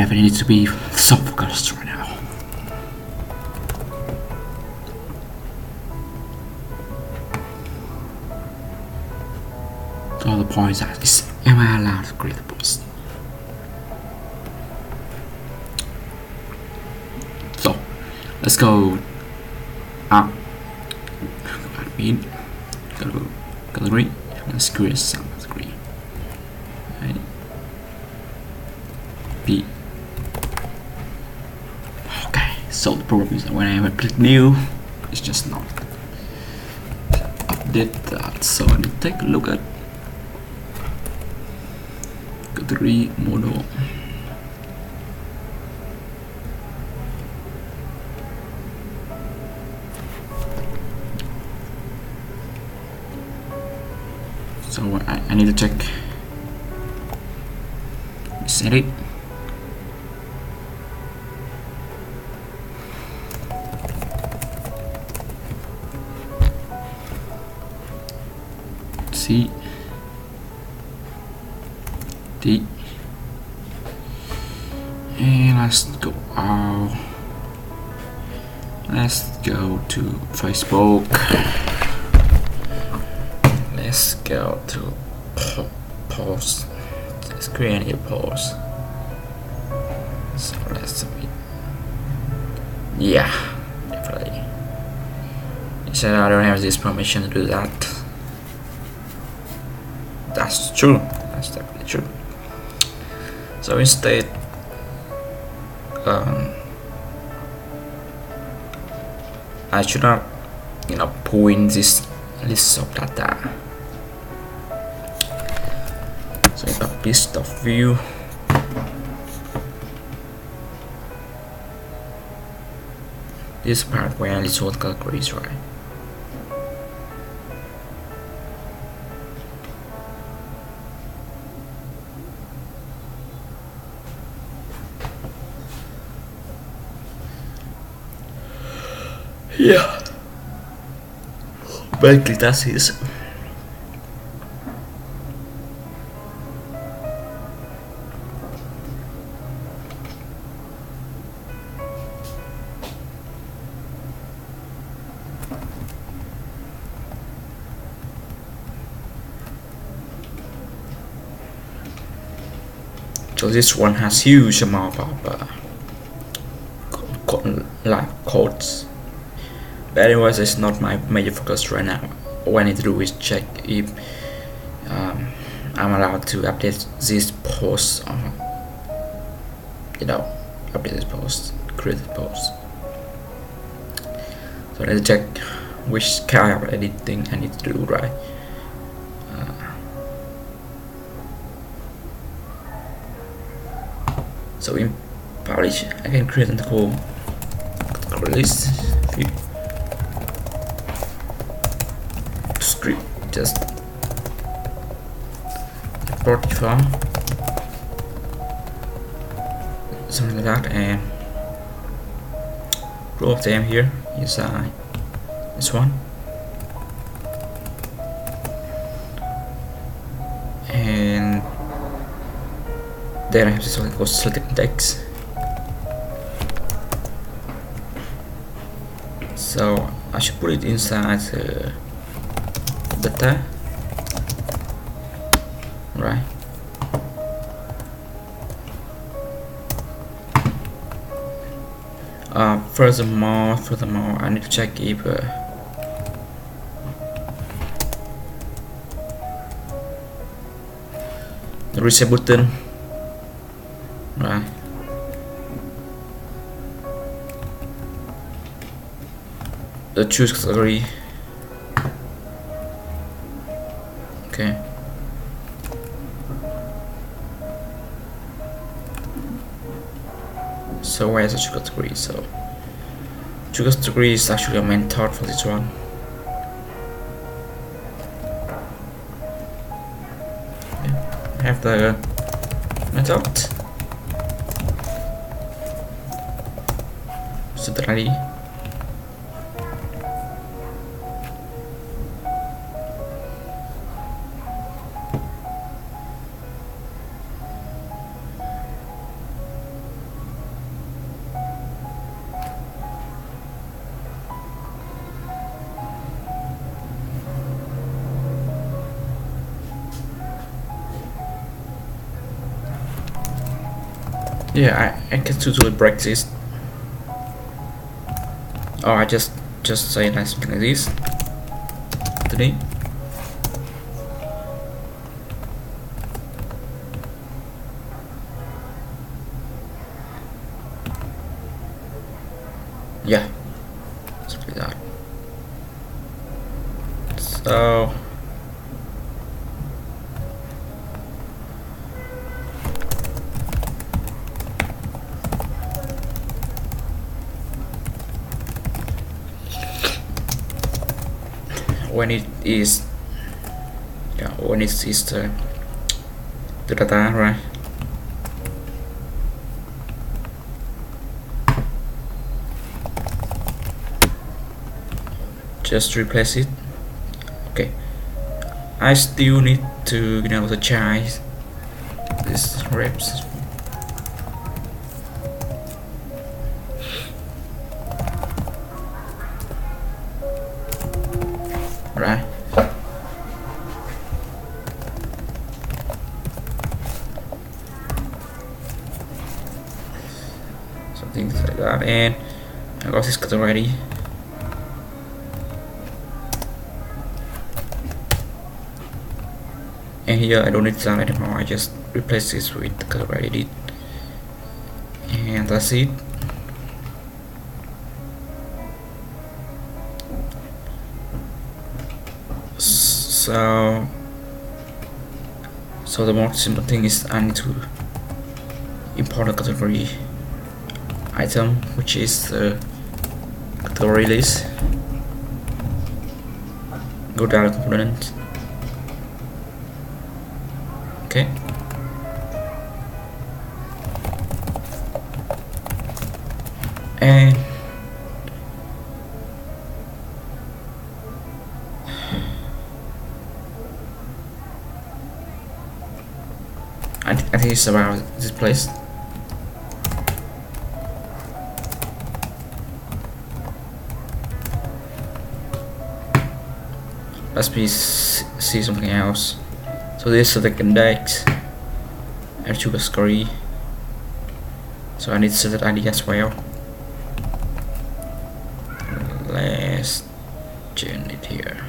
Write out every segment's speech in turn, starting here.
definitely need to be so focused right now. So the point is, am I allowed to create a post? So let's go up. Admin, go to gallery. Let's create some gallery. Right. B. Okay. So the problem is that whenever I click new, it's just not update that. So I need to take a look at gallery model. So I need to check set it. C D, and let's go out. Let's go to Facebook. Let's go to post. Let's create a post. So let's submit. Yeah, definitely. It said I don't have this permission to do that. That's true. That's definitely true. So instead, I should not, pull in this list of data. So I got list of view. This part where I sort categories, right? Yeah. Basically, that's it. So this one has huge amount of live codes. But anyways, it's not my major focus right now. What I need to do is check if I'm allowed to update this post, update this post, create this post. So I need to check which kind of editing I need to do, right? So in publish, I can create an cool list script, just import from something like that, and row of them here is this one, and then I have to select text. So I should put it inside data, right? Furthermore, I need to check if the reset button, right? The choose category. Okay. So where's the choose category? So choose category is actually a main thought for this one. I have the method. Set ready. Yeah, I can totally break this. Oh, I just say like something like this today. Yeah, something like that. So when it is, yeah, when it is the data, right? Just replace it. Okay, I still need to, you know, to try this reps. Right. Something like that, and I got this cut already. And here I don't need that anymore, I just replace this with the color I did, and that's it. So the more simple thing is I need to import a category item, which is the category list. Go down to component. Okay. And I think it's about this place. Let's see something else. So this is the index and choose category. So I need to set that ID as well. Let's change it here.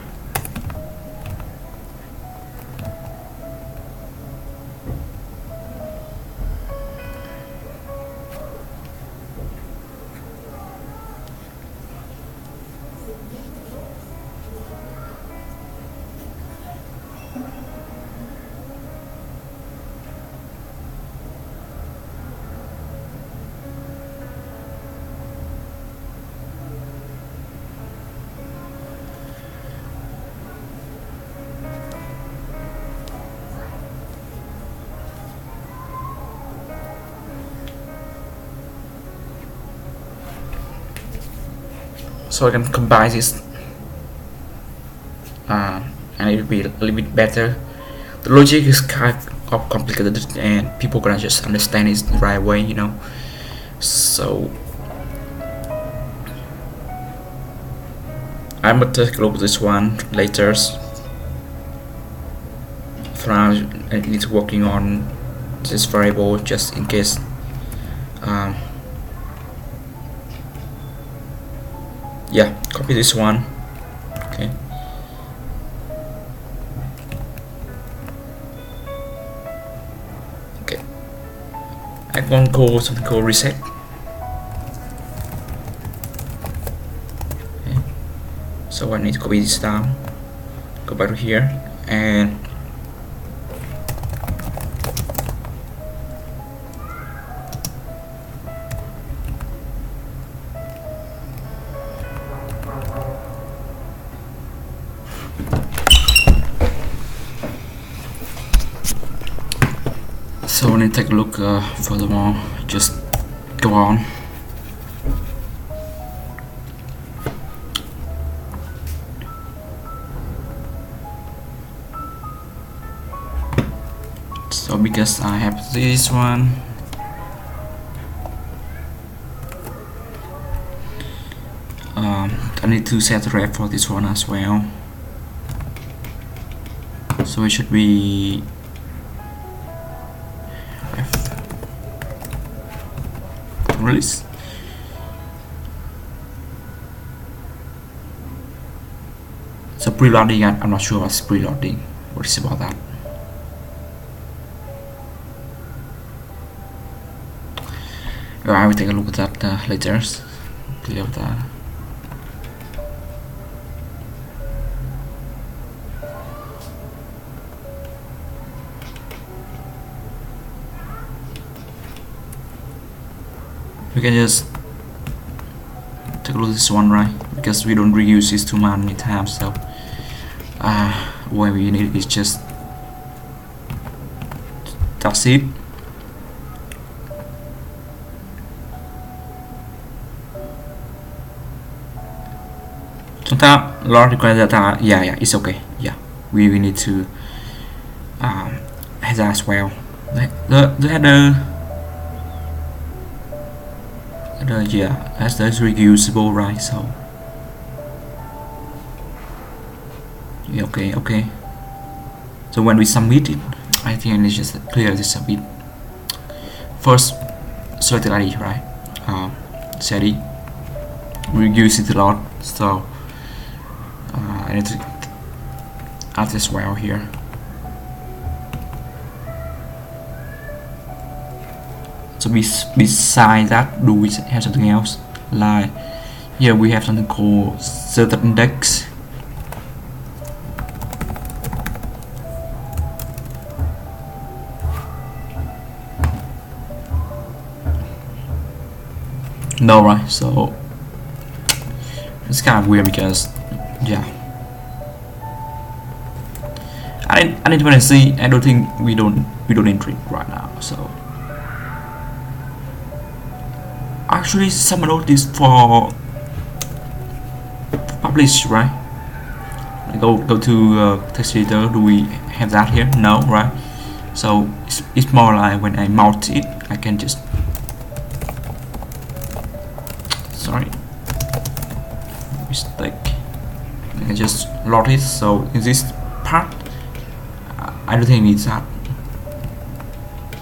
So I can combine this, and it will be a little bit better. The logic is kind of complicated, and people gonna just understand it the right way, you know. So I'm gonna take a look at this one later. For now, I need to working on this variable just in case. Yeah, copy this one. Okay. Okay. I'm gonna go something called reset. Okay. So I need to copy this down. Go back to here and so when I take a look furthermore, just go on. So because I have this one, I need to set the ref for this one as well. So it should be ref. release. So preloading, I'm not sure what's preloading. What is about that? I will take a look at that later. Clear that. We can just take a look at this one, right? Because we don't reuse this too many times, so what we need is just that's it. Sometimes Lord requires data. Yeah, it's okay. Yeah, we need to have that as well. The header. Yeah, that's reusable, right? So yeah, okay. So when we submit it, I think I need just clear this a bit. First, selected ID, right? Set it. We use it a lot, so I need to add this well here. So beside that, do we have something else? Like here we have something called certain index. No, right? So it's kind of weird because yeah, I didn't even see. I don't think we don't enter it right now. So actually, some notice for publish, right? Go to text editor. Do we have that here? No, right? So it's more like when I mount it, I can just mistake. I can just load it. So in this part, I don't think it needs that,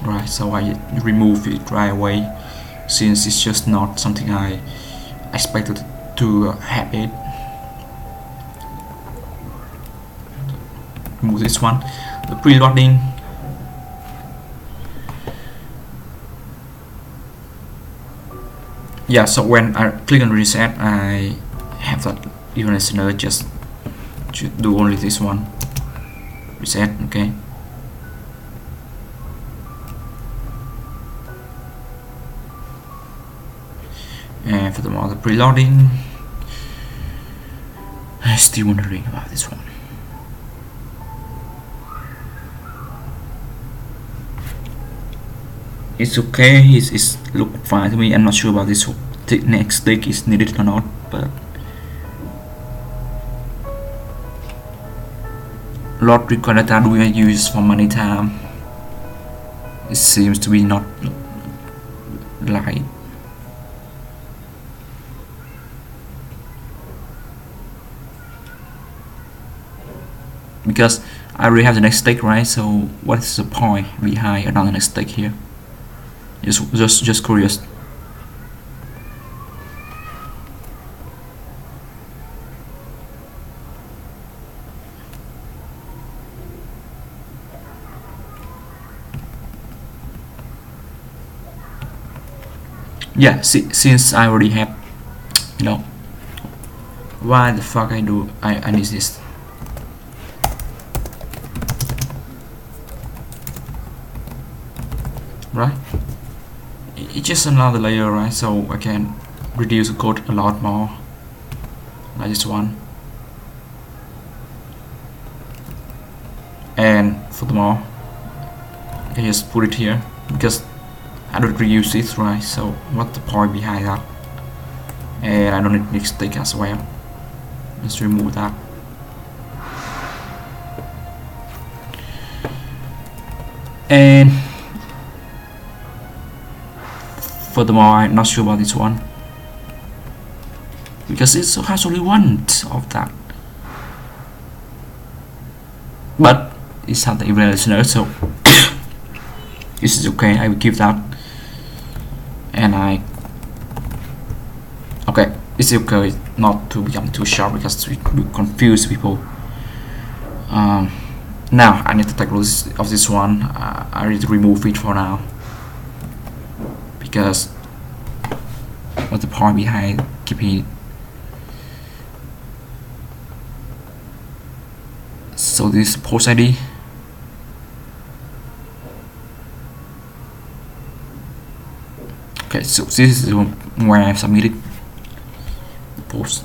right? So I remove it right away, since it's just not something I expected to have it. Remove this one, the preloading. Yeah, so when I click on reset, I have that even listener just to do only this one. Reset, okay. And for the preloading, I'm still wondering about this one. It's okay, it's look fine to me. I'm not sure about this next stick is needed or not, but lot required data we use for many time. It seems to be not like because I already have the next stick, right? So what is the point behind another next stick here? Just curious. Yeah, since I already have, why the fuck I need this? Right? It's just another layer, right? So I can reduce the code a lot more, like this one. And furthermore, I can just put it here because I don't reuse it, right? So what's the point behind that? And I don't need next stick as well. Let's remove that. And furthermore, I'm not sure about this one because it has only one of that, but it's not the event listener, so this is okay. I will keep that, and I it's okay not to become too sharp because we confuse people. Now I need to take a look of this one. I need to remove it for now because what's the point behind keeping it? So this is post ID. Okay, so this is where I submitted the post.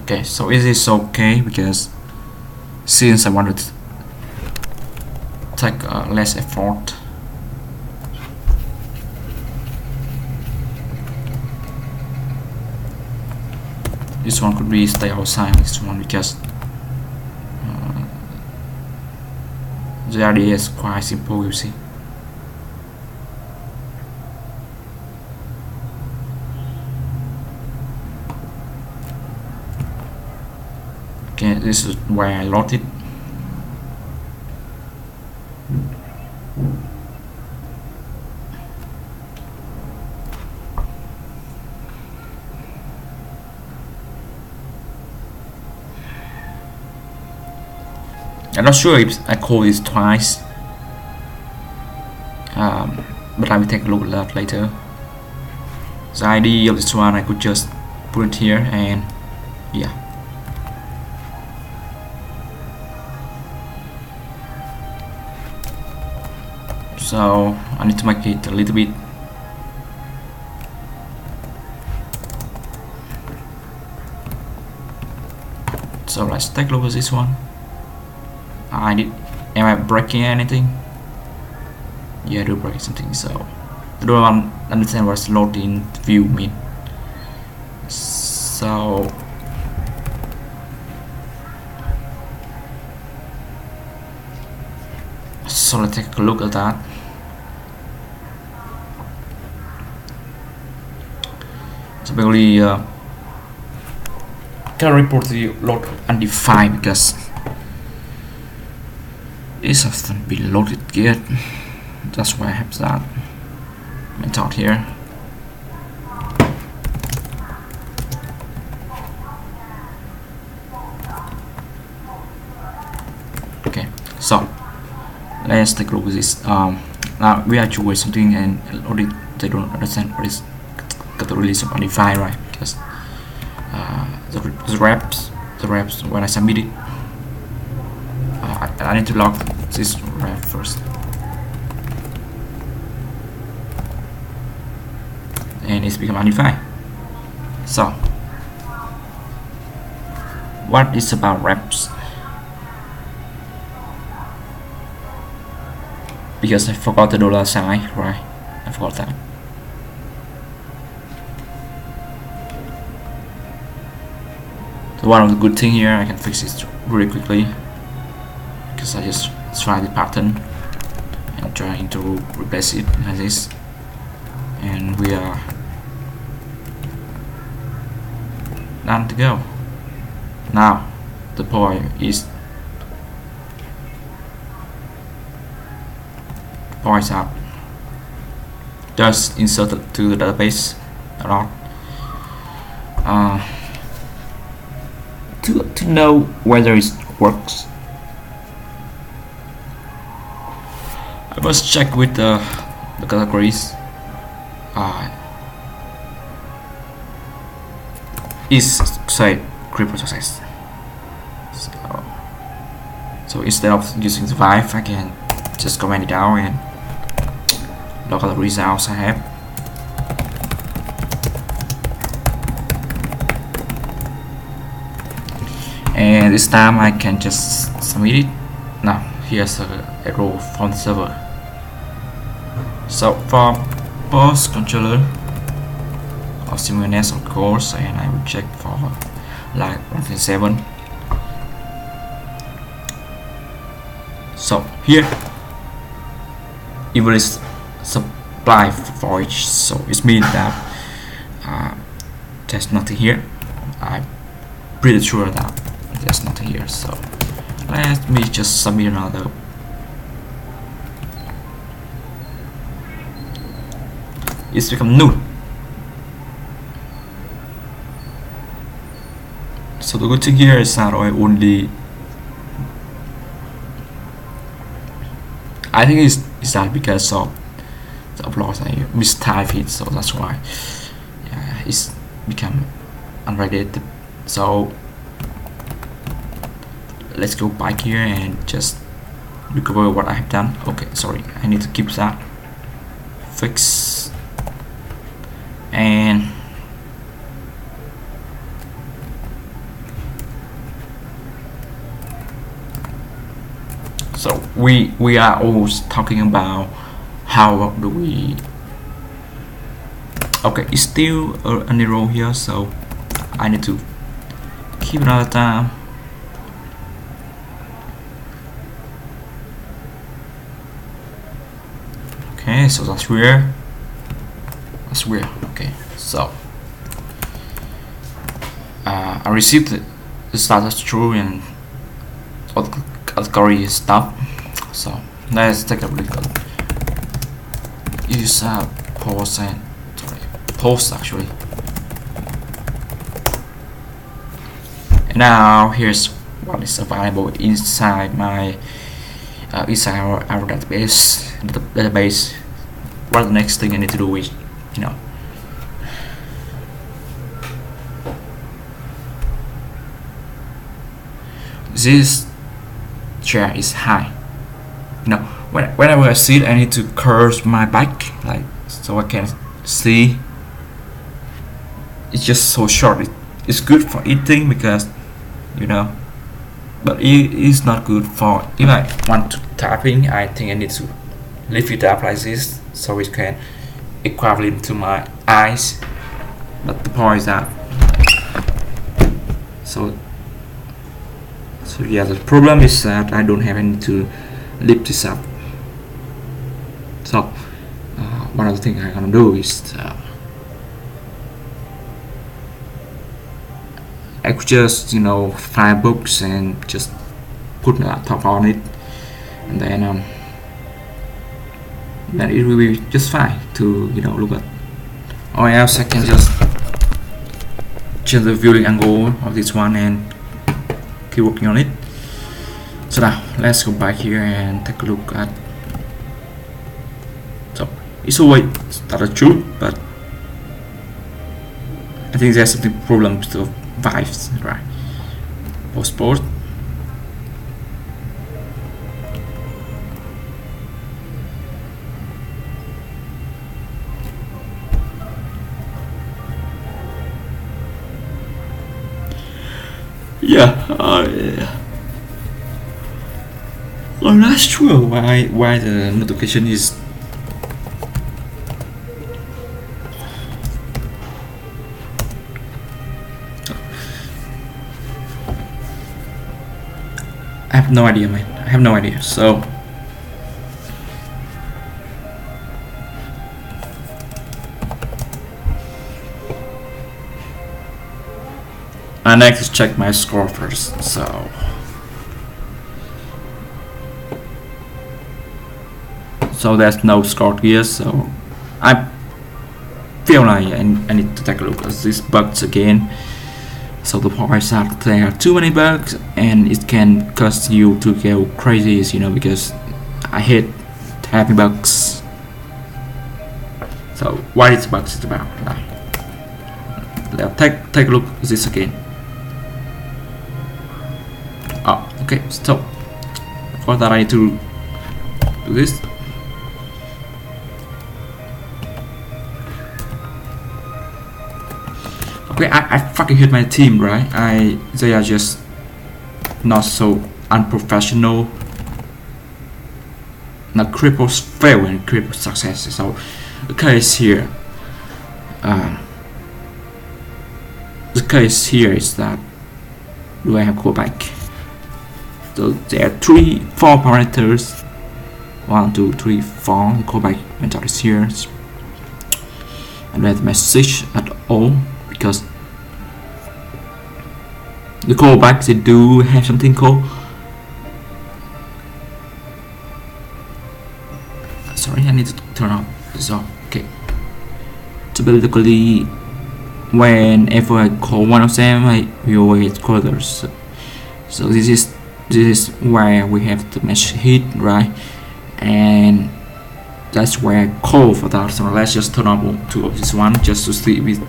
Okay, so it is okay because since I wanted to take less effort, this one could be stay outside this one because the idea is quite simple, you see. Okay, this is where I load it. I'm not sure if I call this twice, but I will take a look at that later. The ID of this one I could just put it here and yeah. So I need to make it a little bit so let's take a look at this one. Am I breaking anything? Yeah, I do break something, so I don't understand what's loading view mean. So let's take a look at that. So basically can report the load undefined because it hasn't been loaded yet. That's why I have that method here. Okay, so let's take a look at this. Now we actually wait something and already they don't understand what is the release of undefined, right? Because the reps when I submit it, I need to log this rep first, and it's become undefined. So what is about reps? Because I forgot the dollar sign, right? I forgot that. So one of the good thing here, I can fix this really quickly because I just try the pattern and trying to replace it like this, and we are done to go. Now the point is points up just inserted to the database a lot. To know whether it works, I must check with the categories. Is say crypto success. So instead of using the Vive, I can just comment it down and look at the results I have. And this time I can just submit it. Now here's a error from the server. So for post controller of Siemens of course, and I will check for like 1.7. So here it is supply void, so it means that there's nothing here. I'm pretty sure that there's nothing here, so let me just submit another. It's become null. So the good thing here is that I think it's that because of the upload I mistype it, so that's why it's become unvalidated. So let's go back here and just recover what I have done. Okay, sorry, I need to keep that fix, and so we are always talking about how do we. Okay, it's still an error here, so I need to keep another time. Okay, so that's weird. That's weird. Okay, so I received the status true and all the category stuff. So let's take a look at use post and post actually. And now here's what is available inside my inside our database. What the next thing I need to do is, you know, this chair is high. You know, whenever I sit, I need to curve my back like so I can see. It's just so short. It's good for eating because, you know, but it is not good for if I want to typing. I think I need to lift it up like this so it can equivalent to my eyes. But the point is that so yeah, the problem is that I don't have any to lift this up. So one of the things I'm gonna do is I could just, you know, find books and just put my laptop on it, and then it will be just fine to, you know, look at. Or else I can just change the viewing angle of this one and keep working on it. So now let's go back here and take a look at. So it's always started true, but I think there's something problem with the vibes, right? Post. Yeah, I'm not sure why the notification is. I have no idea, man. I have no idea. So I need to check my score first. So there's no score here. So I feel like I need to take a look at these bugs again. So the point is that there are too many bugs and it can cause you to go crazy, you know, because I hate having bugs. So what is bugs is about? Let's take a look at this again. Oh, okay, so for that I need to do this. Okay, I fucking hate my team, right? They are just not so unprofessional. Now cripples fail and cripples success. So the case here, is that do I have callback? So there are 4 parameters. 1, 2, 3, 4. The callback method is here, and let message at all because the callbacks, they do have something called, sorry, I need to turn off this off. Okay, so basically whenever I call one of them, we always call others. So this is where we have the mesh hit, right? And that's where I call for that. So let's just turn on to this one just to see if we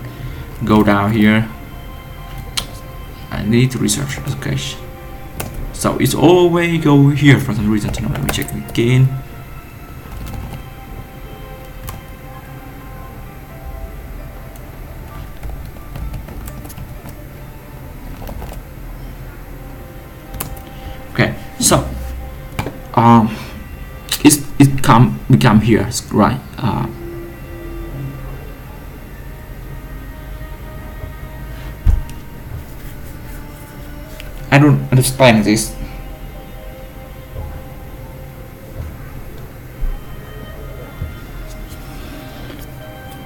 go down here. I need to research the cache. So it's always go here for some reason. So now let me check it again. Okay, so we come here, right? I don't understand this.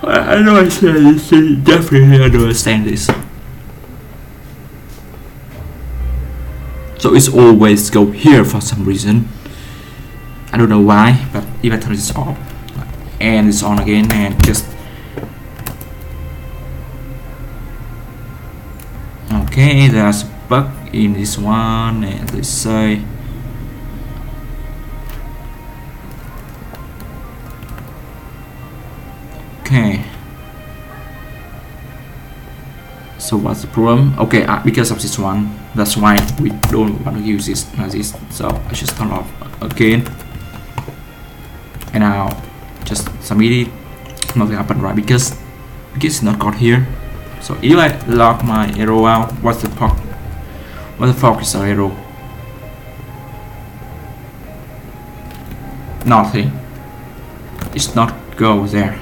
I know I said this, definitely I don't understand this. So it's always go here for some reason. I don't know why, but if I turn this off and it's on again and just okay, there's a bug in this one, and let's say okay. So what's the problem? Okay, because of this one, that's why we don't want to use this as this. So I just turn off again, and now just submit it. Nothing happened, right? Because it's not got here. So if I log my arrow out, what the fuck is the arrow? Nothing. It's not go there.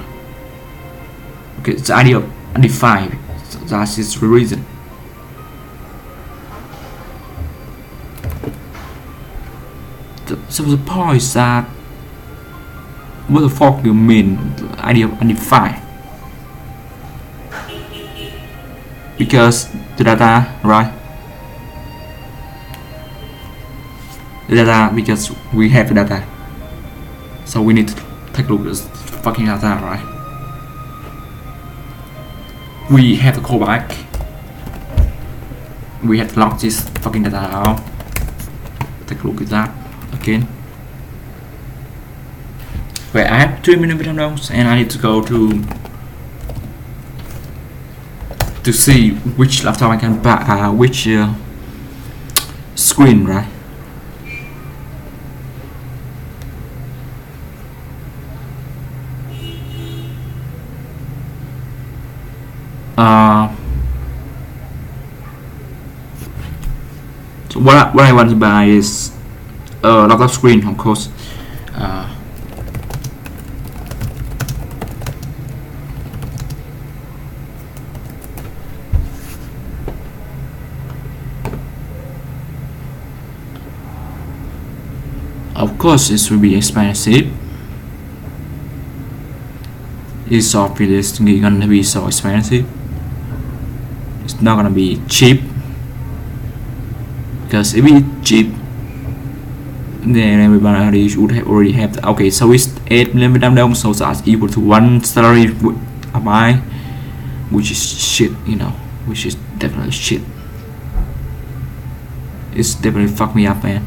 Okay, it's ID of undefined. So that is the reason. So the point is that what the fuck do you mean ID of undefined? Because the data, right? The data, because we have the data, so we need to take a look at this fucking data, right? We have to call back. We have to log this fucking data out. Take a look at that again. Where I have 3 million nodes, and I need to go to see which laptop I can buy, which screen, right? So what I want to buy is a laptop screen, of course. Of course, it will be expensive. It's obviously gonna be so expensive. It's not gonna be cheap, because if it's cheap, then everybody should have already have the, okay. So it's 8 million Vietnam dong, so that's equal to 1 salary a buy, which is shit, you know, which is definitely shit. It's definitely fucked me up, man.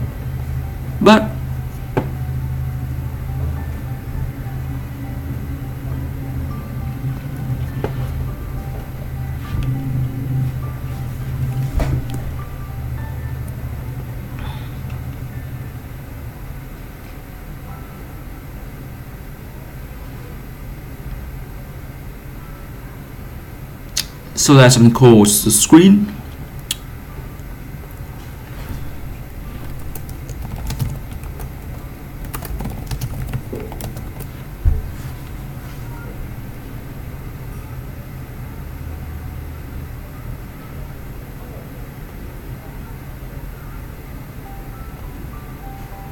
But so that's something called the screen.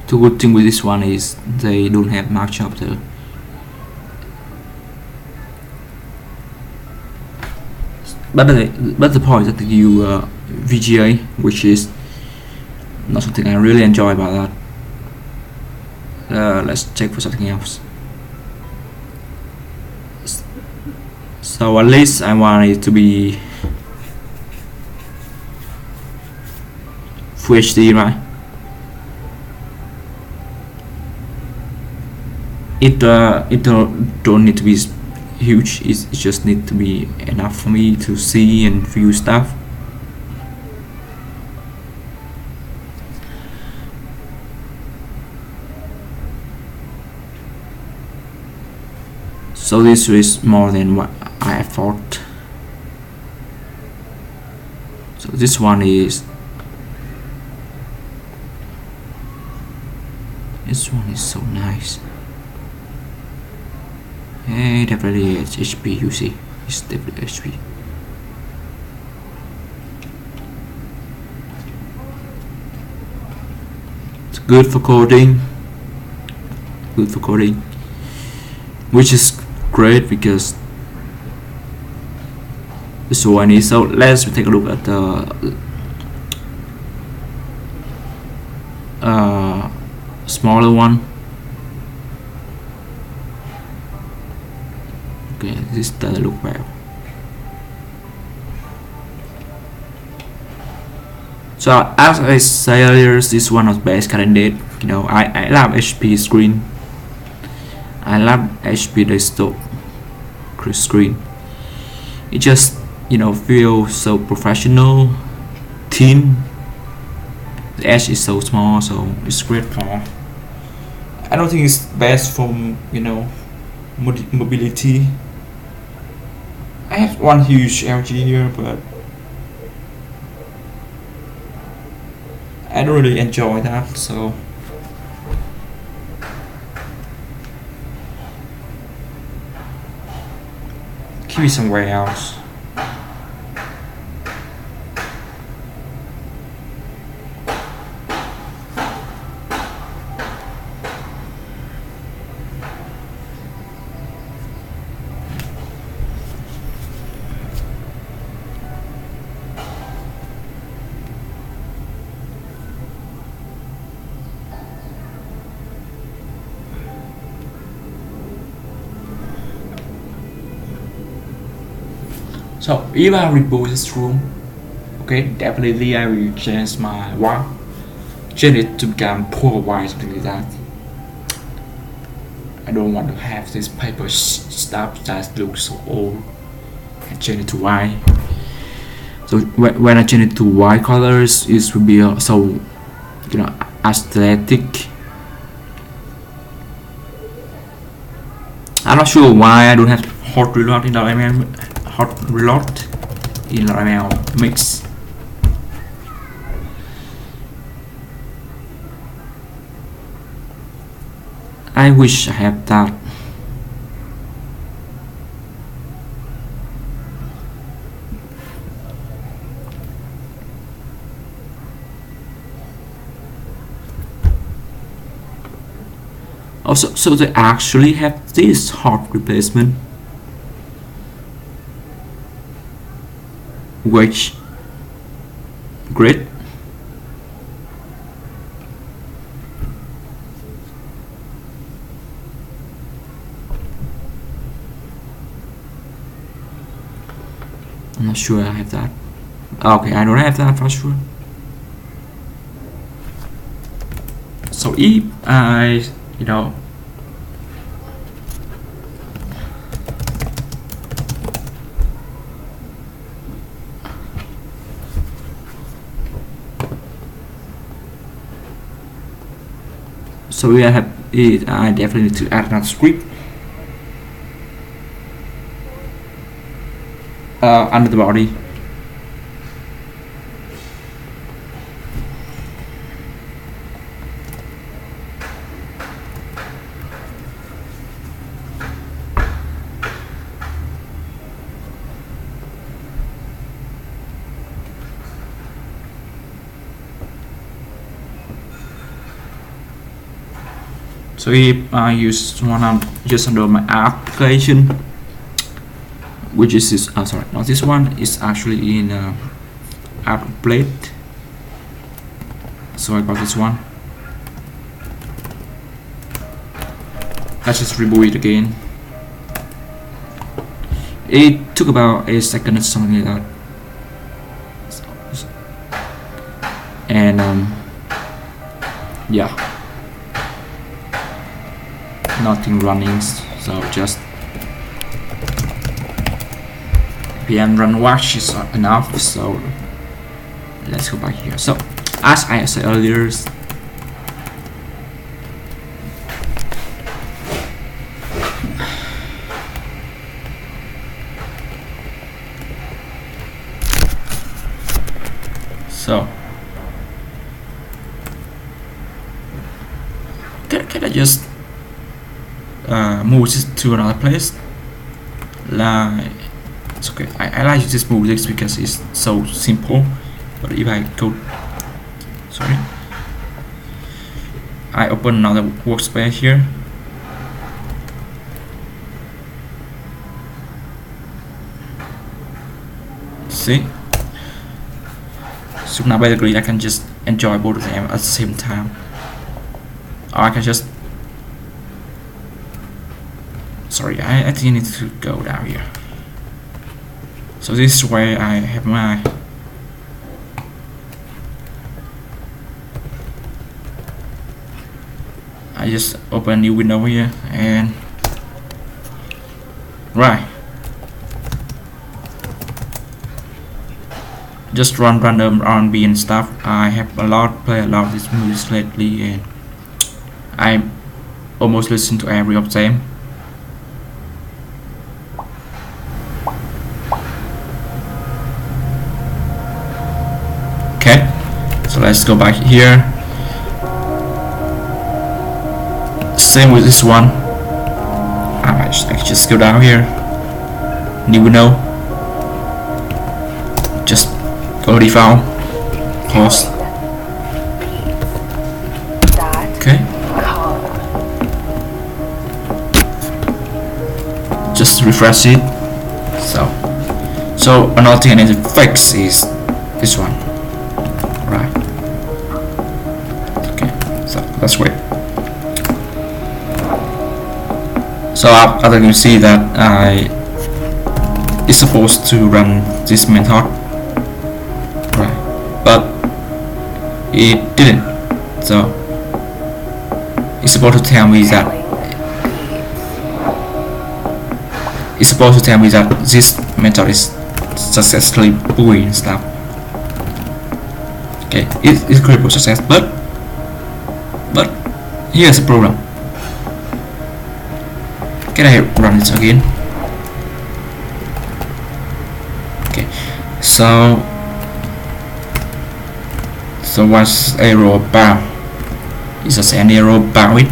The good thing with this one is they don't have much of the but the point is that you VGA, which is not something I really enjoy about that. Let's check for something else. So at least I want it to be Full HD, right? It don't need to be huge. It just need to be enough for me to see and view stuff. So this is more than what I thought. So this one is so nice. Hey, definitely it's HP. You see, it's definitely HP. It's good for coding. Good for coding, which is great because this one is. So let's take a look at the smaller one. Okay, this doesn't look well. So as I said earlier, this one of best candidate. You know, I love HP screen. I love HP desktop screen. It just, you know, feels so professional, thin. The edge is so small, so it's great for. I don't think it's best for, you know, mobility. I have one huge LG here, but I don't really enjoy that, so keep it somewhere else. So if I reboot this room, okay, definitely I will change my white, change it to become poor white, something like that. I don't want to have this paper stuff that looks so old. I change it to white. So when I change it to white colors, it will be so, you know, aesthetic. I'm not sure why I don't have hot reload in the hot reload in Laravel mix. I wish I had that. Also, so they actually have this hot replacement, which great. I'm not sure I have that. Okay, I don't have that for sure. So if I, you know, so we have it, I definitely need to add another script under the body. So if I use one just under my application, which is this, sorry, not this one, is actually in out of plate. So I got this one. Let's just reboot it again. It took about a second or something like that. And yeah, nothing running, so just PM run watch is not enough, so let's go back here. So as I said earlier, so can I just move this to another place? Like, it's okay. I like to just move this because it's so simple. But if I go, sorry, I open another workspace here. See? So now basically I can just enjoy both of them at the same time. Or I can just, sorry, I think I need to go down here. So this is where I have my I just open a new window here and right, just run random R&B and stuff. I have play a lot of these movies lately, and I almost listen to every of them. Okay, so let's go back here. Same with this one. I can just go down here. New window. Just go default. Pause. Okay. Just refresh it. So another thing I need to fix is this one. Right. Okay. So let's wait. So after you see that it's supposed to run this method, right? But it didn't. So it's supposed to tell me that this method is successfully boolean stuff. Okay, it's critical success, but here's the problem. Can I run it again? Okay, so what's arrow about? Is there an arrow about it?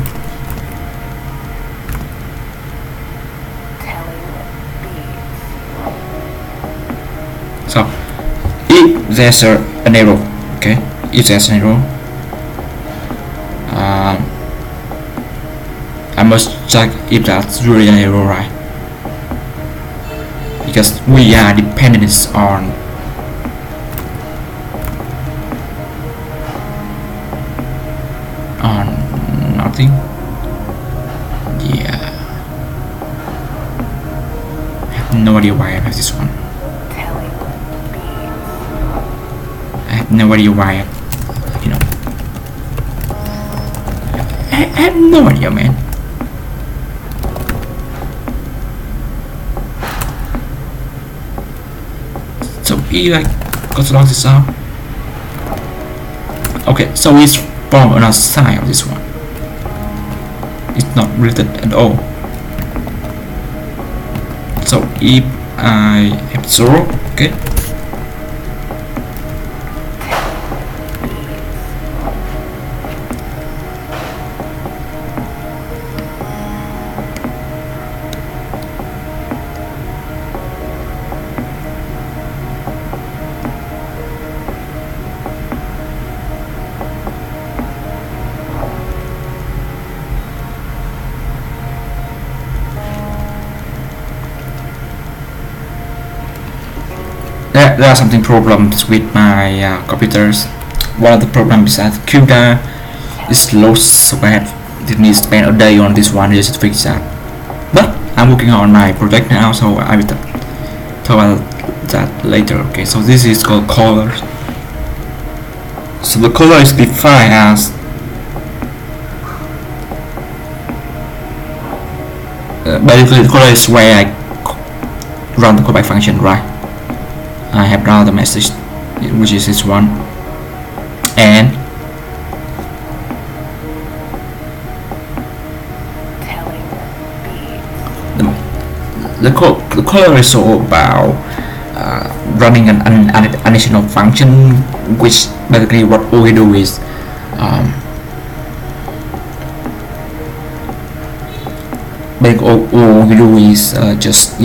So if there's an arrow, okay, if there's an arrow, I must check if that's really an error, right? Because we are dependent on nothing. Yeah, I have no idea why I have this one. I have no idea why I have no idea, man. So he got to log this out. Okay, so it's from another side of this one. It's not related at all. So if I have 0, okay. there are something problems with my computers. One of the problems is that CUDA is low so bad. It needs to spend a day on this one just to fix that. But I'm working on my project now, so I will talk about that later. Okay, so this is called colors. So the color is defined as basically the color is where I run the callback function, right? I have now the message, which is this one, and the color is all about running an additional function, which basically what we do is all we do is just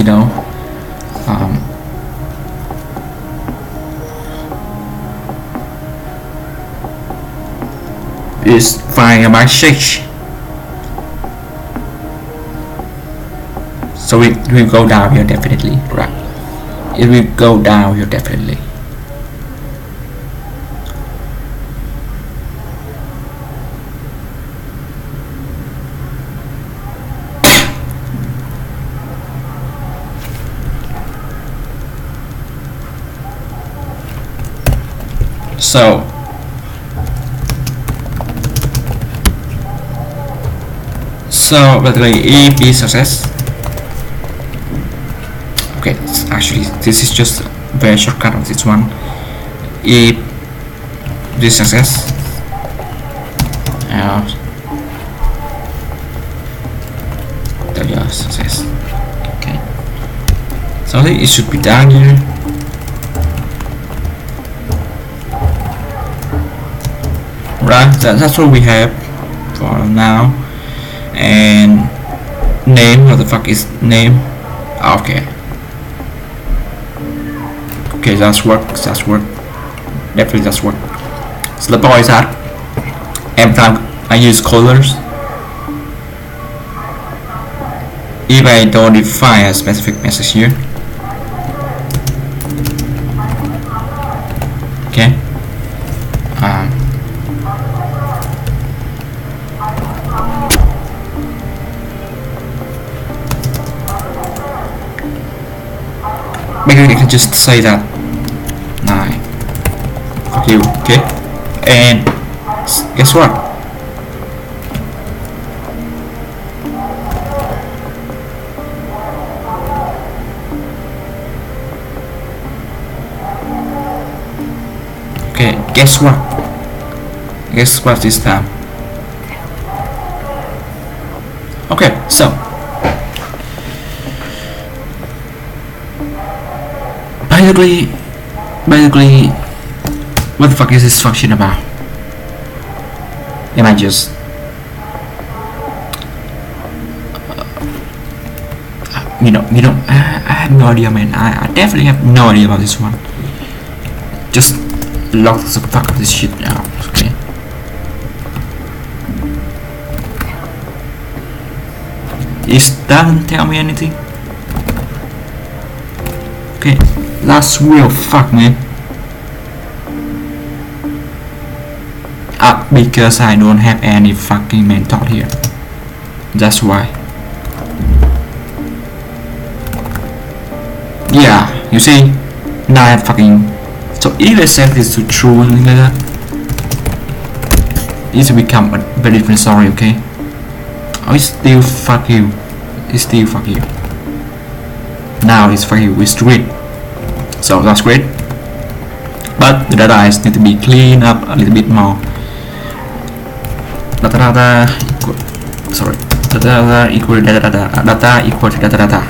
is find a message. So it will go down here definitely, right? It will go down here definitely. So basically if is success. Okay, actually this is just a very shortcut of this one. If this success, there you are, success. Okay, so it should be down here. Right, that's what we have for now. And name, what the fuck is name? Okay, that's work, definitely that's work. So the point is that every time I use colors, if I don't define a specific message here, okay, maybe I can just say that nine, fuck you, okay, and guess what? Okay, guess what? Guess what this time? Okay, so basically what the fuck is this function about? Am I just I have no idea, man. I definitely have no idea about this one. Just log the fuck of this shit now. Okay, it doesn't tell me anything. Okay, that's real fuck, man. Because I don't have any fucking method here. That's why. Yeah, you see, now I have fucking. So if I set this to true and like that, it will become a very different story. Okay. Oh, it's still fuck you. It's still fuck you. Now it's fuck you with street. So that's great. But the data is need to be cleaned up a little bit more. Data equal data equal to data.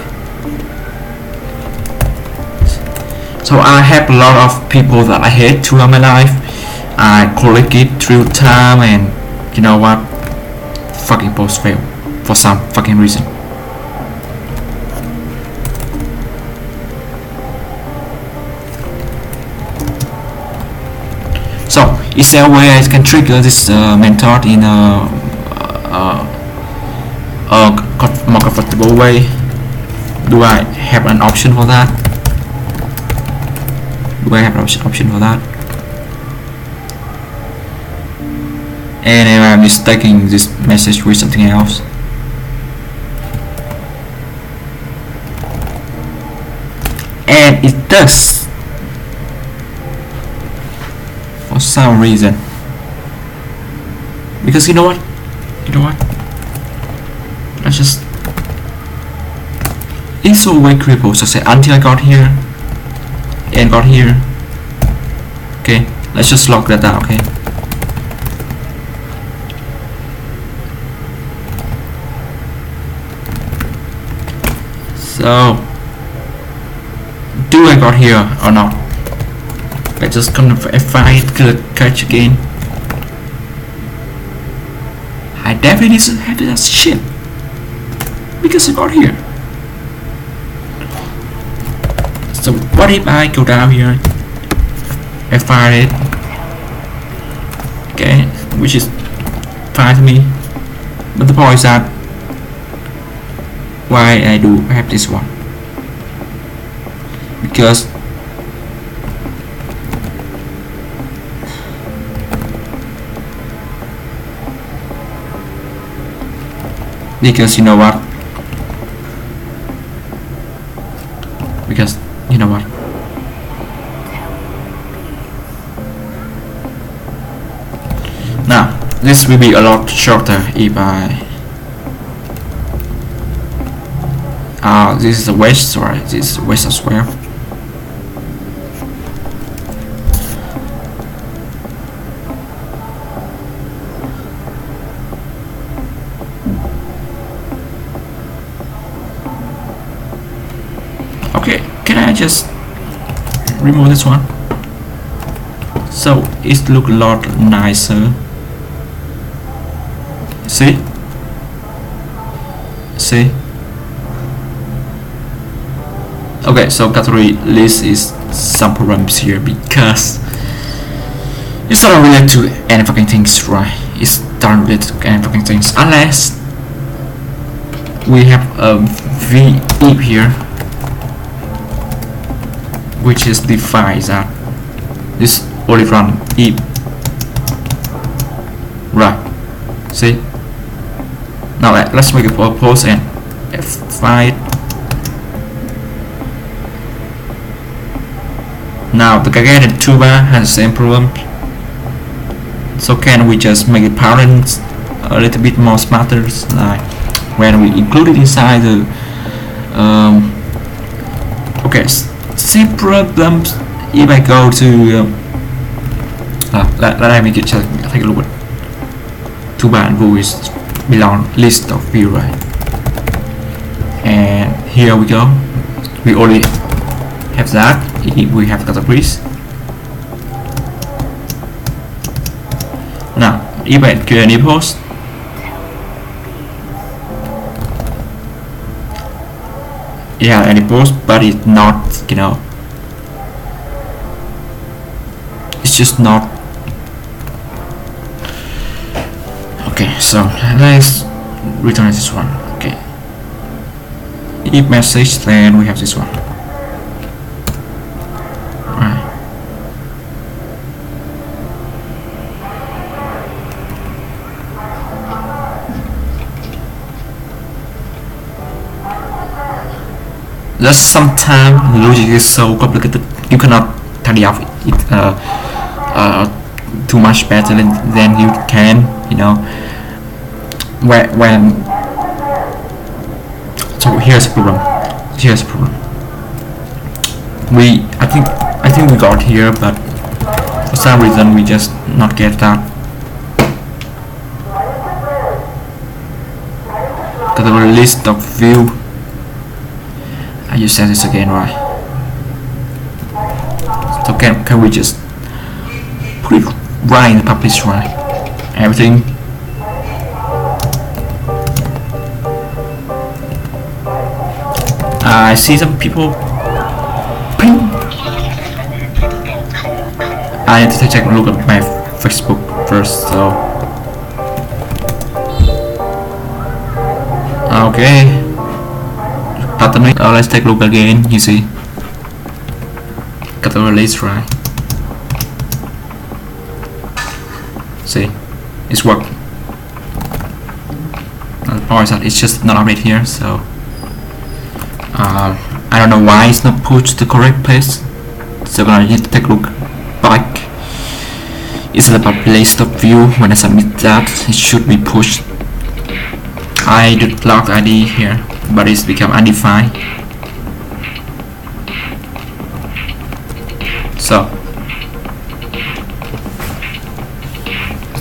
So I have a lot of people that I hate throughout my life. I collect it through time, and you know what? Fucking post fail for some fucking reason. So is there a way I can trigger this method in a more comfortable way? Do I have an option for that? Do I have an option for that? And I'm mistaking this message with something else. And it does, for some reason. Because you know what? Let's just, it's so way crippled. So say until I got here and got here. Okay, let's just lock that down. Okay. So, do I got here or not? Let's just come to F5, catch again. I definitely need to have that shit because I got here. So what if I go down here, F5 it, okay, which is fine to me. But the point is that why I do have this one, because you know what, now this will be a lot shorter if I this is the west, right? This is west as well. Okay, can I just remove this one so it look a lot nicer? See? Okay, so category list is some problems here because it's not related to any fucking things, right? It's not related to any fucking things unless we have a v here, which is defines that this only run if, right? See? Now let's make a pause and F5. Now the Gargantuan toolbar has the same problem. So can we just make it parent a little bit more smarter, like when we include it inside the okay, see problems if I go to let me just take a look at toolbar and view is belong list of view, right? And here we go, we only have that if we have categories. Now if I create any post, yeah, any post, but it's not, it's just not. Okay, so let's return this one. Okay, if message, then we have this one. Right. Just sometimes logic is so complicated you cannot tidy up it too much better than you can, when so here's the problem. I think we got here, but for some reason we just not get that. Got a list of view. I just said this again, right? So can we just put it right in the publish, right? Everything. I see some people. Ping. I need to take a look at my Facebook first, so. Okay. Let's take a look again. You see. got the release right. See, it's worked. The point is that it's just not updated here, so I don't know why it's not pushed to the correct place. So I'm gonna need to take a look back. It's about list of view. When I submit that, it should be pushed. I did logged ID here, but it's become undefined.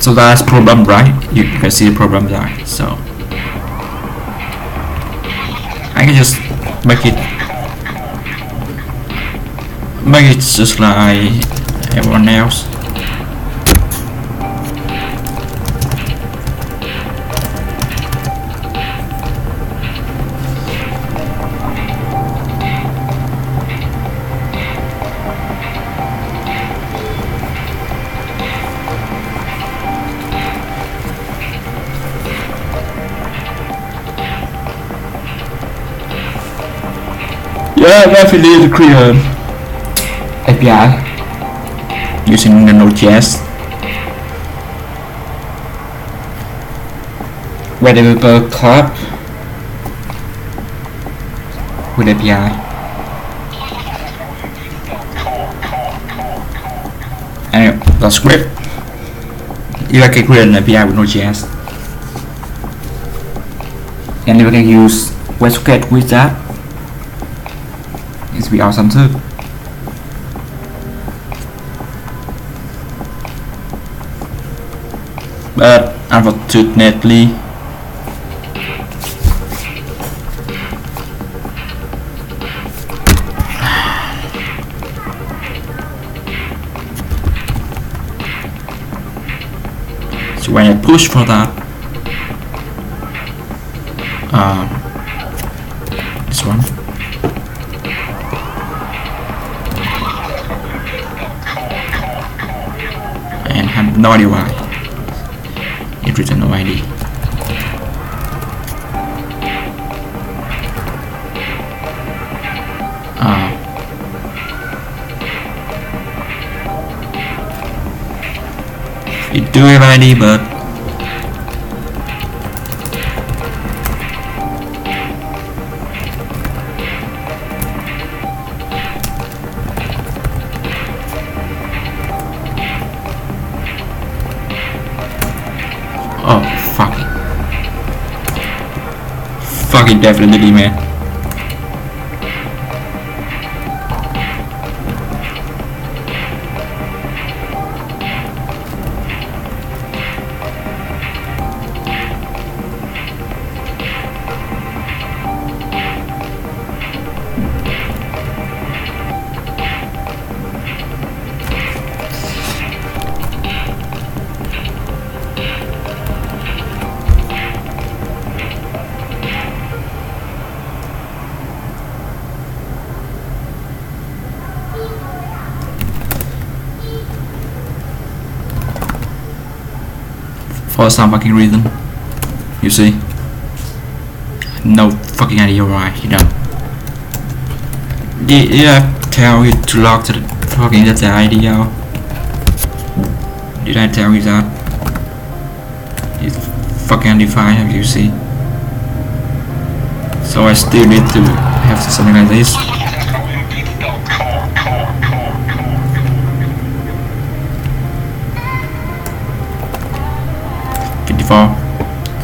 So that's problem, right? You can see the problem there. So I can just make it just like everyone else. Yeah, definitely the create API using the Node.js. Where developer club with API. And the script. You can create an API with Node.js. And you can use WebSocket with that. It's be awesome too. But unfortunately, so when I push for that, this one. No idea why it written no ID. It do have ID, but oh, fuck it, definitely, man. For some fucking reason, you see, no fucking idea why, you know. Did I tell you to log to the fucking data ID out? Did I tell you that? It's fucking undefined, as you see. So I still need to have something like this.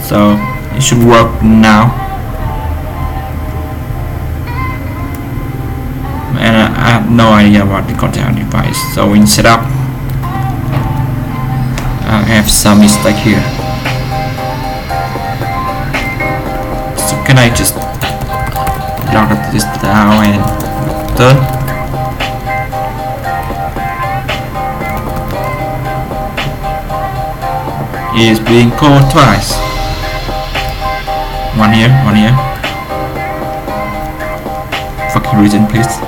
So it should work now, and I have no idea about the content device. So in setup, I have some mistake here. So can I just log up this down and done? It is being called twice. One here, one here. Fucking reason, please.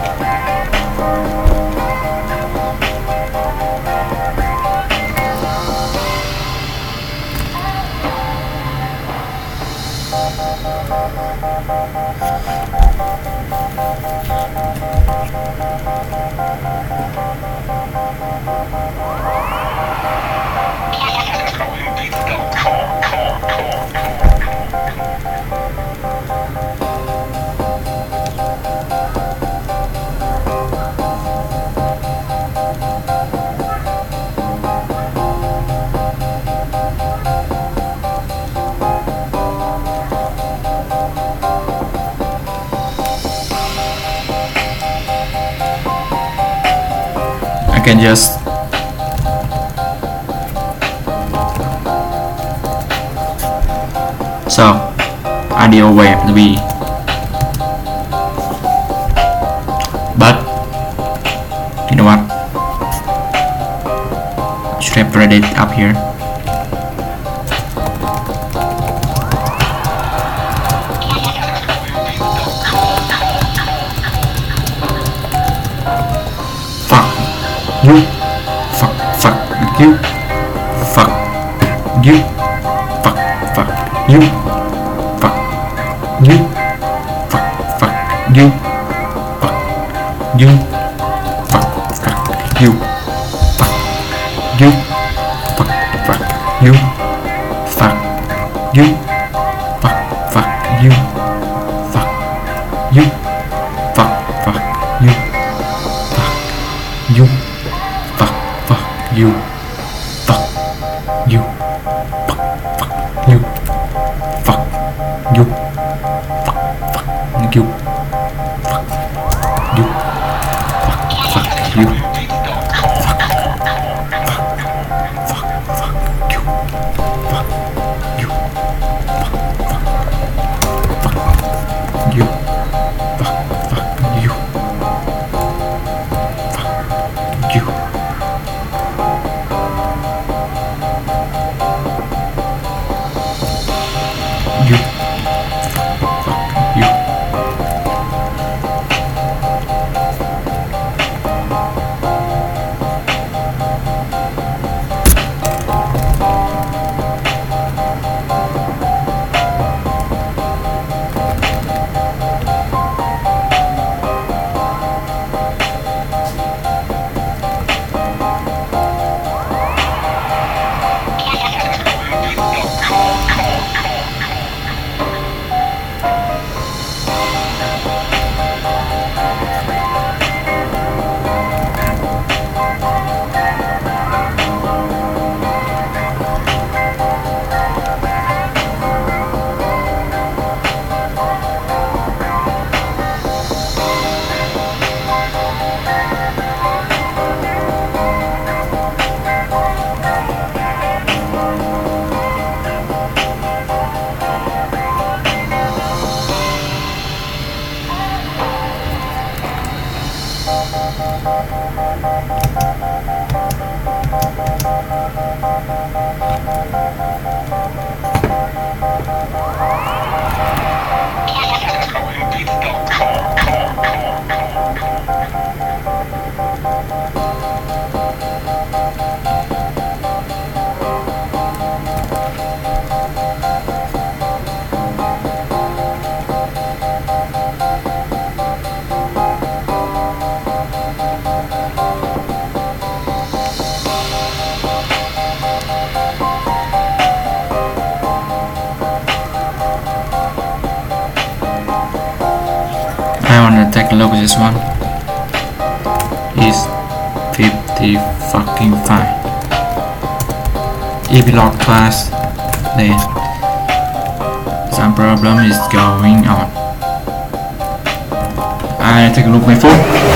can just so ideal way to be, but you know what, should have put it up here. You fuck you fuck you fuck you fuck you fuck you fuck you fuck you fuck you fuck you fuck you fuck you fuck you fuck you you fuck you fuck you fuck you fuck you fuck you fuck you fuck you I wanna take a look at this one. Is 50 fucking fine. Epilogue class. Then some problem is going on. I take a look at my phone.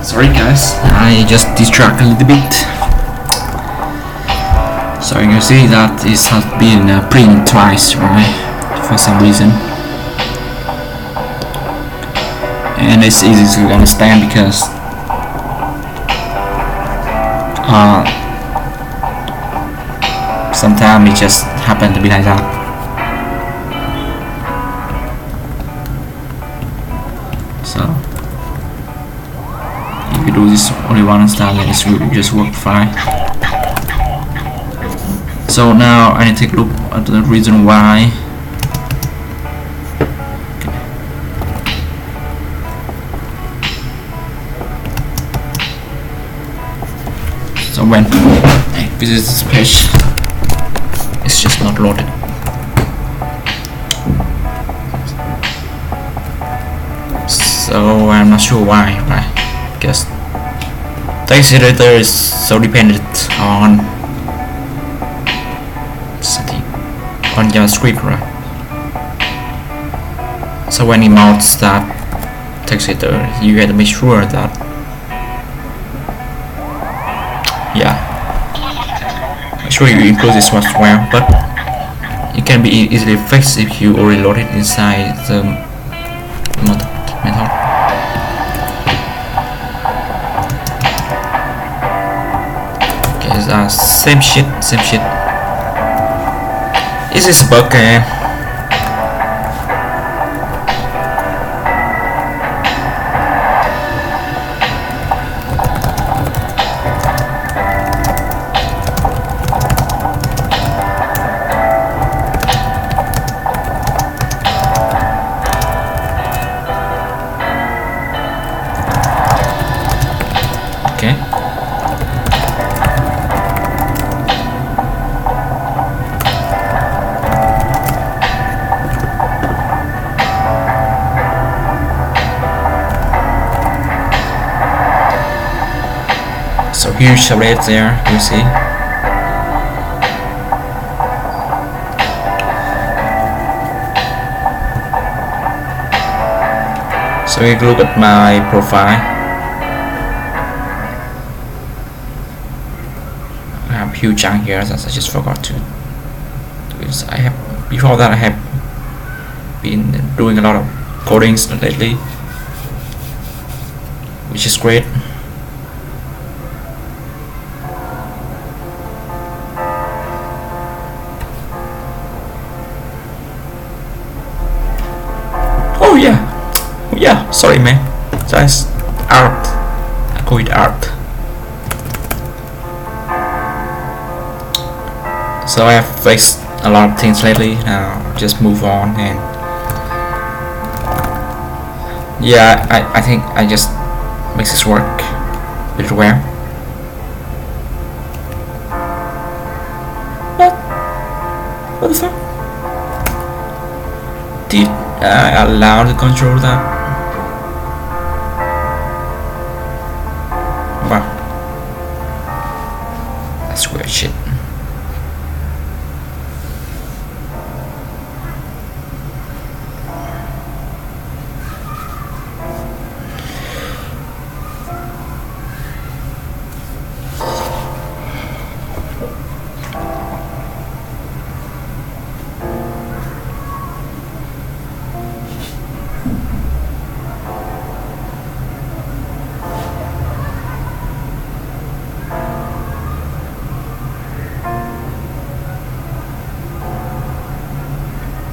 Sorry guys, I just distract a little bit. So you can see that it has been printed twice, right? For some reason. And it's easy to understand because sometimes it just happen to be like that. So if you do this only one time, then it just work fine. So now I need to take a look at the reason why. So when I visit this page, it's just not loaded. So I'm not sure why, right? Because text editor is so dependent on something on JavaScript, right? So when you mount that text editor, you have to make sure that make sure you include this one as well, but it can be easily fixed if you already load it inside the method. Okay, same shit. Is this a bug? So huge array there, you see. So if you look at my profile, have huge chunk here that I just forgot to do this. Before that I have been doing a lot of codings lately, which is great. Oh yeah, sorry man, that's art. I call it art. So I have fixed a lot of things lately. Now just move on, and yeah, I think I just makes this work pretty well. What the fuck? Did I allow to control that? Wow, that's weird shit.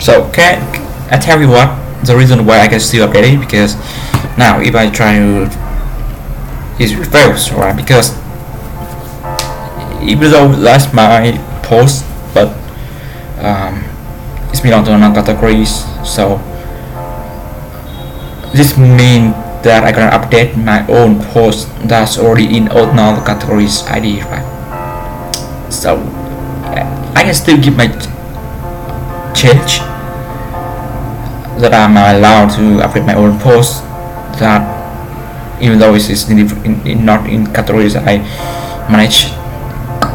So can I tell you what the reason why I can still update it? Because now if I try to, it fails, right? Because even though that's my post, but it's belong to another categories, so this means that I can update my own post that's already in another categories ID, right? So I can still give my change that I'm allowed to update my own post, that even though it is not in categories that I manage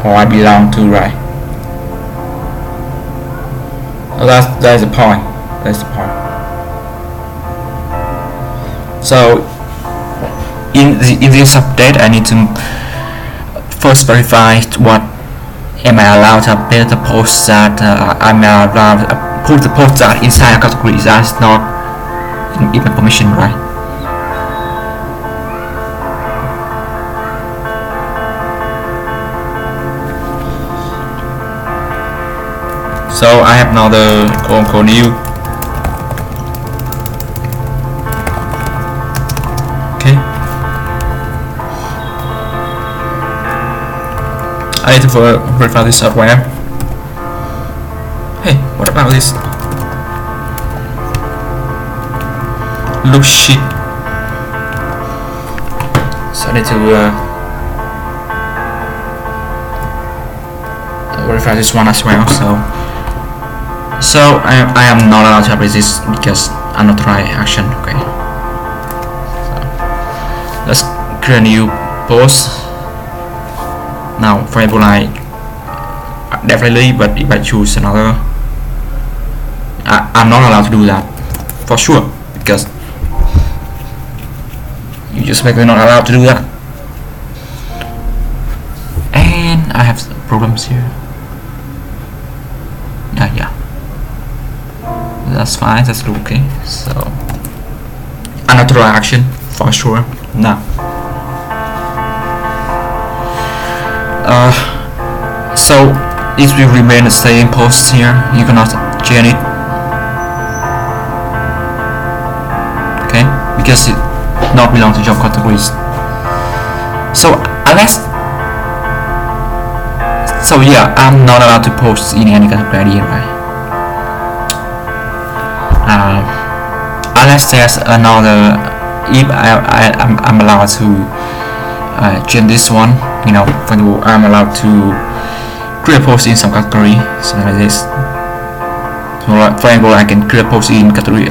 or I belong to, right? So that's the point. That's the point. So in this update, I need to first verify what am I allowed to update the posts that I'm allowed to put the posts that inside a category that's not in my permission, right? So I have now the quote new. Okay. I need to verify this software. Hey, what about this? Look shit. So I need to verify this one as well. So I am not allowed to update this because I'm not trying action. Okay. So let's create a new post. Now for example, I definitely, but if I choose another, I'm not allowed to do that for sure, because you just make me not allowed to do that. And I have problems here. Yeah, that's fine, that's okay. So another action for sure. Now so it will remain the same post here. You cannot change it, okay, because it not belong to job categories. So yeah, I'm not allowed to post in any category, right? Unless there's another, if I'm allowed to change this one, you know, for example, I'm allowed to create a post in some category, something like this. So for example, I can create a post in category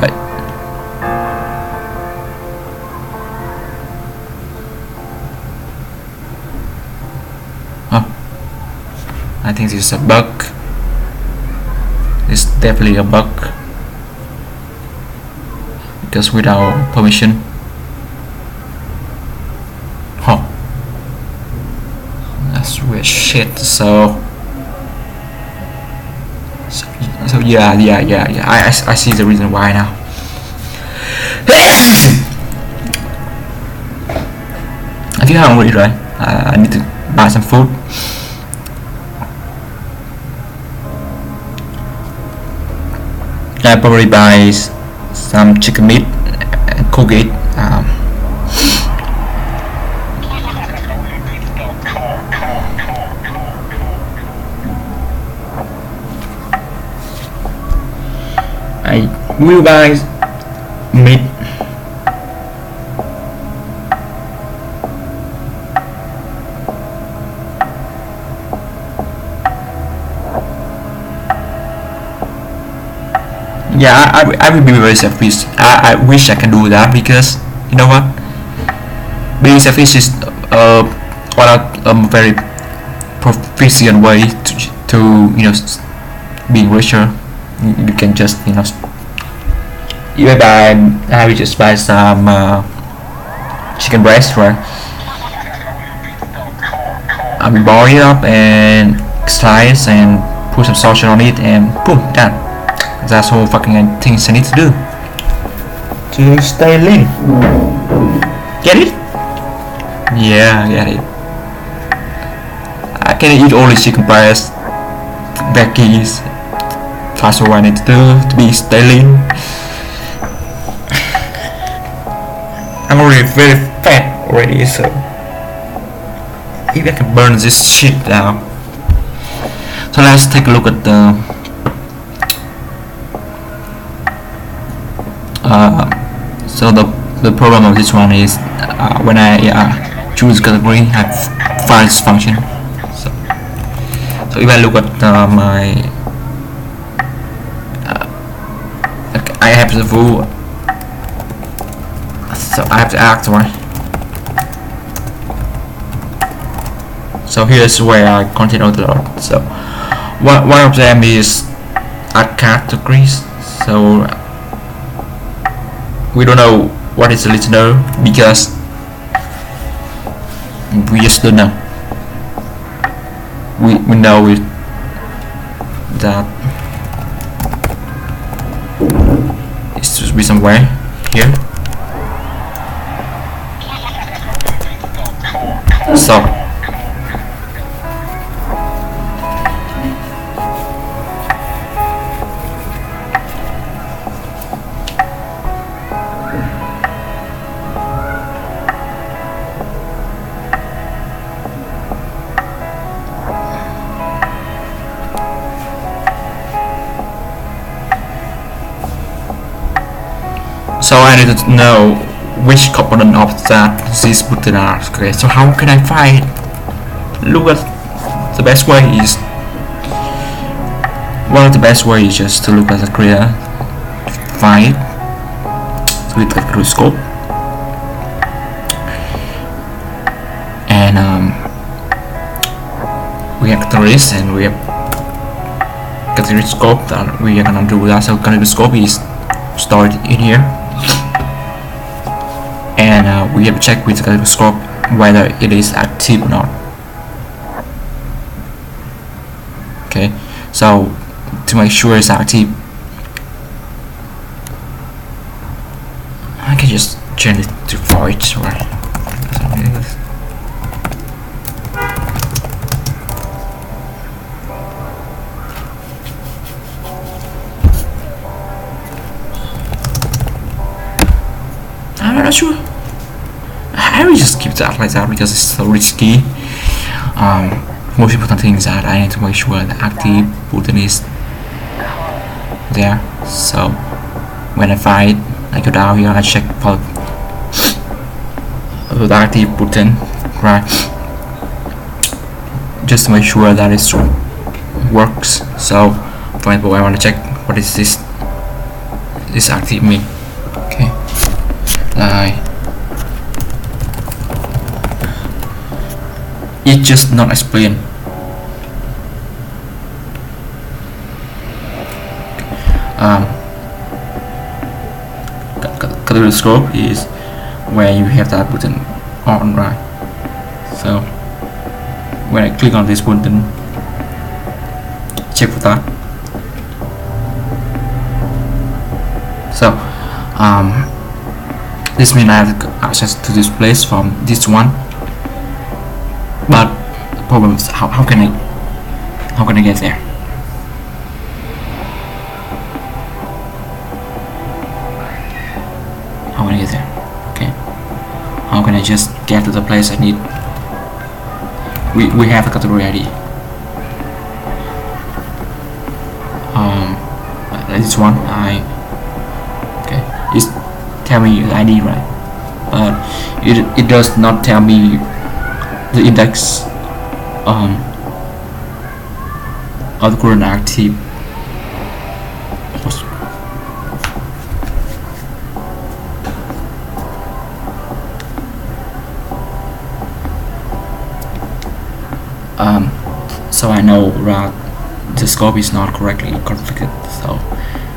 I think this is a bug. It's definitely a bug, because without permission. That's weird shit. So yeah. I see the reason why now. I feel hungry, right? I need to buy some food. I probably buy some chicken meat and cook it. I will buy meat. Yeah, I will be very selfish. I wish I can do that, because you know what? Being selfish is one of a very proficient way to being richer. You can just I will just buy some chicken breast, right? I will boil it up and slice and put some sausage on it, and boom, done. That's all fucking things I need to do to stay lean. Get it? Yeah, get it. I can eat only chicken breast, veggies. That's all I need to do to be stay lean. I'm already very fat already, so maybe I can burn this shit down. So let's take a look at the so the problem of this one is when I choose category, I find this function. So if I look at my I have the full, so I have to act, right? So here's where I content upload. So one of them is add categories. So we don't know what is the listener, because we just don't know. We know it that it should be somewhere here. So I need to know which component of that this button are. Okay, so how can I find? Look at the best way is one of the best ways is just to look at the creator, find it. So we click through scope, and we have categories, and we have category scope that we are gonna do that. So category scope is stored in here, and we have to check with the category scope whether it is active or not. Okay, so to make sure it's active, I can just change it to void, right? I'm not sure. I will just keep that like that because it's so risky. Most important thing is that I need to make sure the active button is there. So when I find it, I go down here, I check for the active button, right? Just to make sure that it works. So for example, I want to check what is this active mean. Okay, it just not explain. Category scope is where you have that button on, right? So when I click on this button, check for that. So this means I have access to this place from this one, but the problem is how can I get there? How can I get there? Okay, how can I just get to the place I need? We have a category ID. This one okay, it's tell me the ID, right? But it does not tell me the index of the current active. So I know that the scope is not correctly configured, so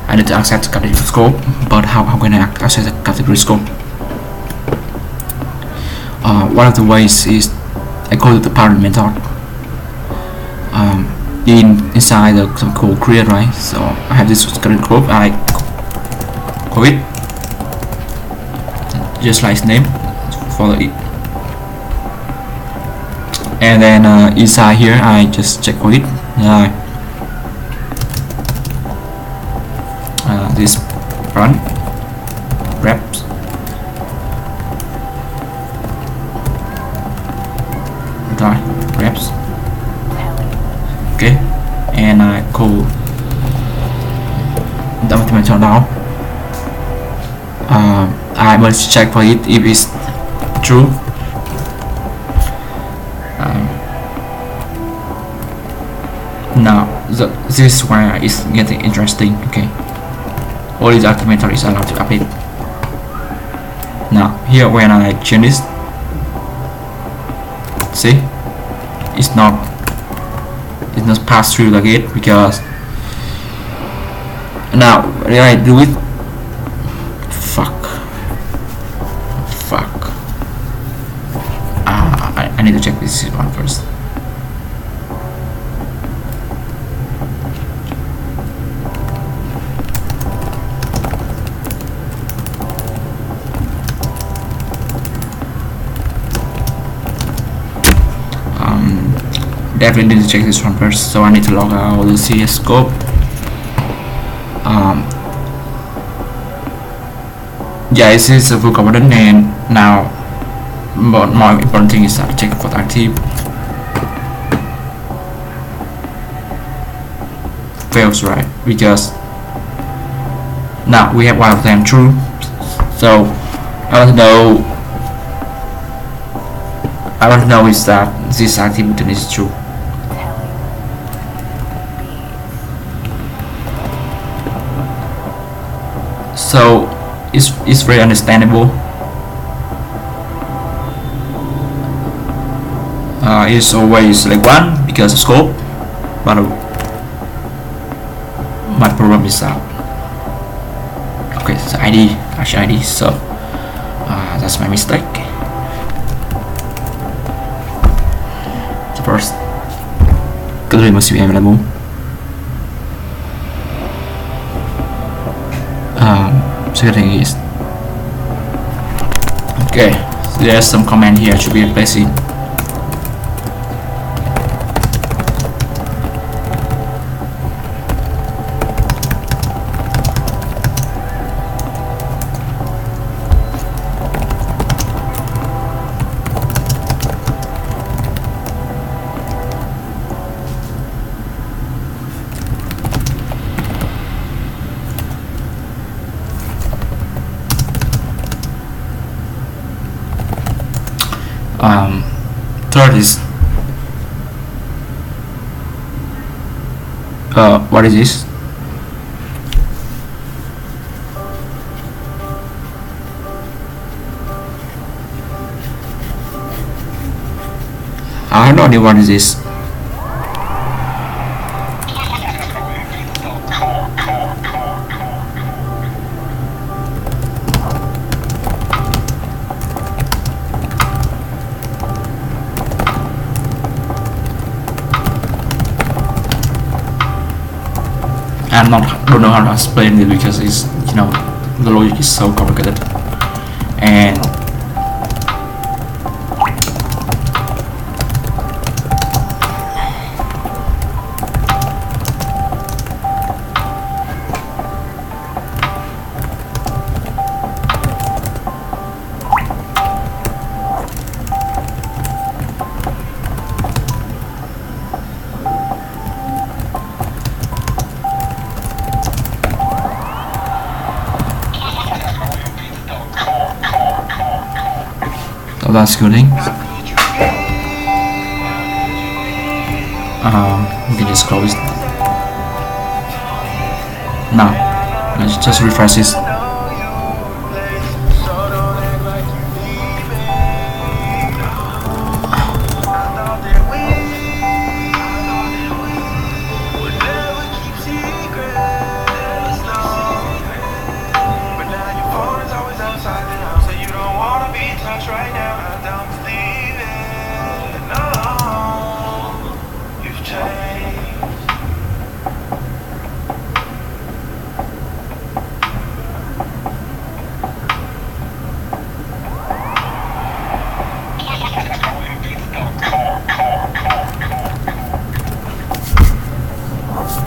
I need to access the category scope. But how can I access the category scope? One of the ways is I call it the parent method. Inside the some code create, right? So I have this current group, I call it just like its name, follow it, and then inside here I just check for it. This run reps reps, okay, and I call the automation now. I must check for it if it's true. Now this is where it's getting interesting. Okay, all these Archimeter is allowed to update. Now here when I change this, see, it's not passed through the gate, because now when I do it, I need to check this one first. Definitely need to check this one first, so I need to log out the CS scope. Yeah, this is a full component, and now more important thing is to check for the active. Fails, right? Because now we have one of them true, so I want to know is that this active button is true. So it's very understandable. It's always select one because of scope, but my problem is that okay, it's ID, hash ID, so that's my mistake. The first category must be available. Second thing is okay, so there's some command here should be replaced in. Third is what is this? I have no idea what is this. don't know how to explain it because it's, you know, the logic is so complicated. And so that's good thing. We can just close it. Now let's just refresh this.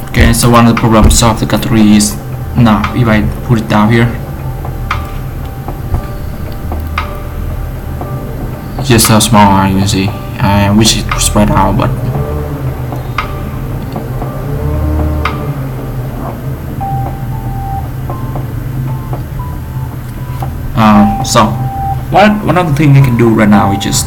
Okay, so one of the problems of the category is now if I put it down here, just how small you can see. I wish it was spread out, but so one other thing I can do right now is just